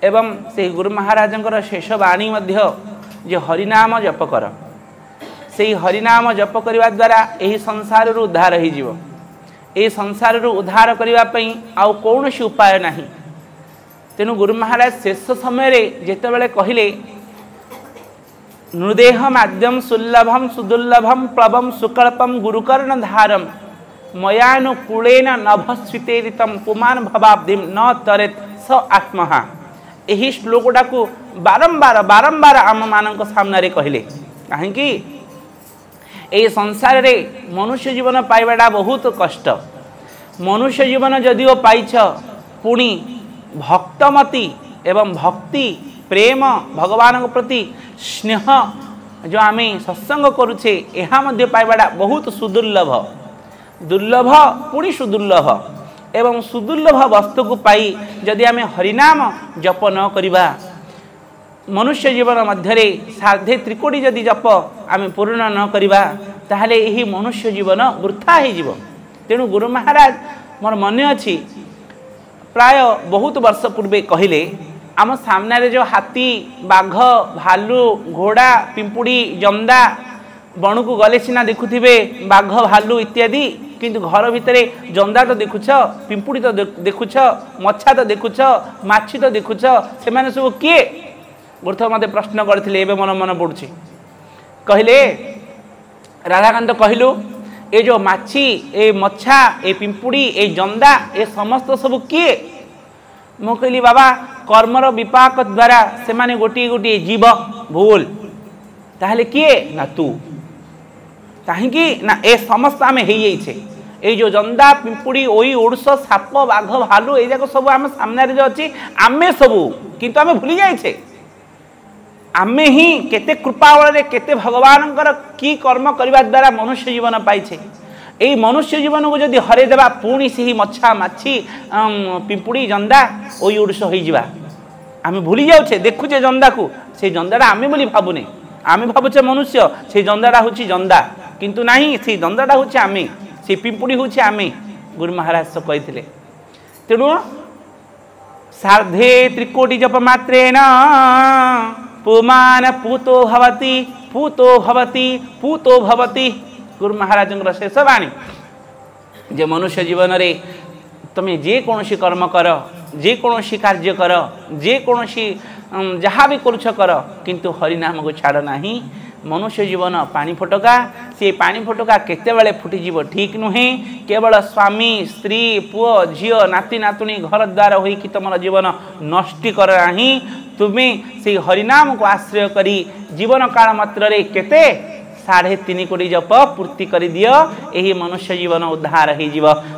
एवं से गुरु महाराजंकर शेष वाणी जे हरिनाम जप कर से हरिनाम जप करने द्वारा यही संसार रु उद्धार हो संसार रु उद्धार करने आउ कौन उपाय नहीं। तेणु गुरु महाराज शेष समय जितेबाला कहले नृदेह माध्यम सुलभम सुदुर्लभम प्लवम सुकल्पम गुरुकर्ण धारम मयानुकूलेन नभस्वितेरितम पुमान भवाब्धिम न तरेत स आत्महा। यही श्लोकटा को बारंबार बारंबार आम मान सामने कहले कहीं ये संसार रे मनुष्य जीवन पाइबाटा बहुत कष्ट। मनुष्य जीवन जदिओ पाइछ पुणी भक्तमती एवं भक्ति प्रेम भगवान प्रति स्नेह जो आम सत्संग करुचे यहाँ मध्य पाइबाटा बहुत सुदुर्लभ दुर्लभ पुणी सुदुर्लभ एवं सुदुर्लभ वस्तु को पाई जदि आम हरिनाम जप न करिबा मनुष्य जीवन मध्य साधे त्रिकोटी जदि जप आम पूर्ण न करिबा ताहले यही मनुष्य जीवन वृथा हो। तेणु गुरु महाराज मोर मन अच्छी प्राय बहुत वर्ष पूर्वे कहले आम सामने जो हाथी बाघ भालू घोड़ा पिंपुड़ी जमदा बण को गले सीना देखुथिबे बाघ भालू इत्यादि किंतु घर भितर जंदा तो देखुछ पिंपुड़ी तो देखुछ मछा तो देखुछ माछी तो देखुछ से माने सब किए गोरथर मते प्रश्न करथिले एबे मन मन पड़ुछि कहले राधाकांत कहलु ए जो माछी ए मछा ए पिंपुड़ी ए जंदा ए समस्त सब किए मु कहली बाबा कर्मर विपाक द्वारा से माने गोटी गोटी जीव भूल ताहले किए ना तू कहीं ना ए समस्त आम हो जो जंदा पिंपुड़ी ओई ओडस साप बाघ भालू ये जाक सब आम सामने जो अच्छी आमे सबू किंतु आमे भूली जाइछे आमे ही केते कृपा बल केते भगवान की कर्म करने द्वारा मनुष्य जीवन पाइछे। यही मनुष्य जीवन को जदि हरे देबा पुणी से ही मछा माछी पिंपुड़ी जंदा ओई ओडस हो जावा आमे भूली जाउछे देखुचे जंदा को से जंदाटा आमे बोली भाबुने आमे भाबुचे मनुष्य से जंदाटा होची जंदा किंतु नहीं से जंदाटा होची आमे से पिंपुड़ी होची आमे गुरु महाराज तो कहते। तेणु सार्धे त्रिकोटी जप मात्रेण पुमान पूतो भवति पूतो भवति पूतो भवति गुरु महाराज शेष वाणी जे मनुष्य जीवन रे तुम्हें जे कौन कर्म कर जे कौन कार्य कर जे कौन जहाँ भी करुछ कर किंतु हरिनाम को छाड़ नहीं। मनुष्य जीवन पानी फटका से पानी फटका केतेबेले फुटिजिव ठीक नुहे केवल स्वामी स्त्री पुओ झील नाती नातुणी घर द्वार होइकि तुम जीवन नष्टि कर नहीं तुम्हें से हरिनाम को आश्रय करी जीवन काल मात्र रे केते 3.5 कोटी जप पूर्ति कर दियो यही मनुष्य जीवन उद्धार हो।